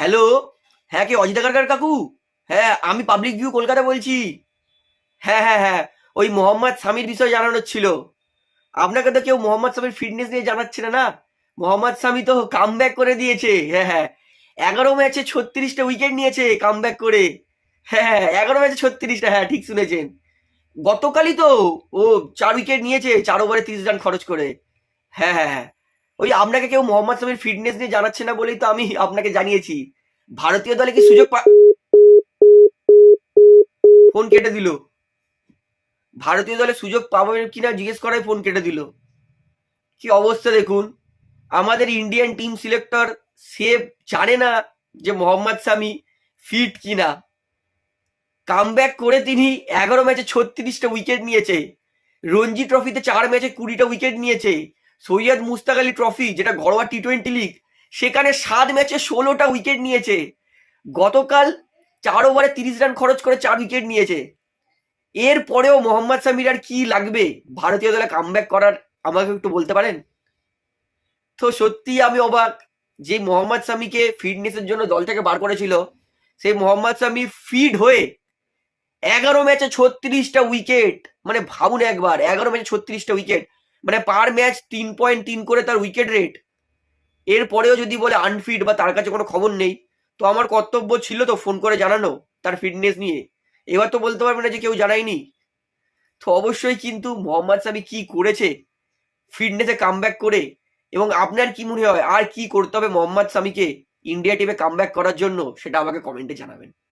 Hello. হ্যাঁ, কে অজিতা কারকার কাকু? হ্যাঁ, আমি পাবলিক ভিউ কলকাতা বলছি। হ্যাঁ হ্যাঁ হ্যাঁ, ওই মোহাম্মদ সামির বিষয়ে জানানোর ছিল। আপনাকে তো কেউ মোহাম্মদ সামির ফিটনেস নিয়ে জানাচ্ছে না। মোহাম্মদ সামি তো কামব্যাক করে দিয়েছে। হ্যাঁ হ্যাঁ, 11 ম্যাচে 36টা উইকেট নিয়েছে কামব্যাক করে। হ্যাঁ হ্যাঁ, 11 ম্যাচে 36টা, হ্যাঁ ঠিক শুনেছেন। গতকালই তো ও 4 উইকেট নিয়েছে 4 ওভারে 30 রান খরচ করে। হ্যাঁ হ্যাঁ হ্যাঁ, ওই আপনাকে কেউ মোহাম্মদ সামির ফিটনেস নিয়ে জানাচ্ছে না বলেই তো আমি আপনাকে জানিয়েছি। ভারতীয় দলে কি সুযোগ ফোন কেটে দিল। ভারতীয় দলে সুযোগ পাবে কিনা জিজ্ঞেস করায় ফোন কেটে দিল। কি অবস্থা দেখুন। আমাদের ইন্ডিয়ান টিম সিলেক্টর সে জানে না যে মোহাম্মদ সামি ফিট কিনা। কামব্যাক করে তিনি 11 ম্যাচে 36টা উইকেট নিয়েছে। রঞ্জি ট্রফিতে 4 ম্যাচে 20টা উইকেট নিয়েছে। সৈয়দ মুস্তাক আলী ট্রফি, যেটা ঘরোয়া টি-20 লিগ, সেখানে 7 ম্যাচে 16টা উইকেট নিয়েছে। গতকাল 4 ওভারে 30 রান খরচ করে 4 উইকেট নিয়েছে। এর পরেও মোহাম্মদ সামির আর কি লাগবে ভারতীয় দলে কামব্যাক করার, আমাকে একটু বলতে পারেন? তো সত্যি আমি অবাক যে মোহাম্মদ সামিকে ফিটনেসের জন্য দল থেকে বার করেছিল, সেই মোহাম্মদ সামি ফিট হয়ে 11 ম্যাচে 36টা উইকেট। মানে ভাবুন একবার, 11 ম্যাচে 36টা উইকেট, মানে পার ম্যাচ 3.3 করে তার উইকেট রেট। এর পরেও যদি বলে আনফিট বা তার কাছে কোনো খবর নেই, তো আমার কর্তব্য ছিল তো ফোন করে জানানো তার ফিটনেস নিয়ে। এবার তো বলতে পারবে না যে কেউ জানায়নি। তো অবশ্যই কিন্তু মোহাম্মদ সামি কি করেছে ফিটনেসে কামব্যাক করে, এবং আপনার কি মনে হয় আর কি করতে হবে মোহাম্মদ সামিকে ইন্ডিয়া টিমে কামব্যাক করার জন্য, সেটা আমাকে কমেন্টে জানাবেন।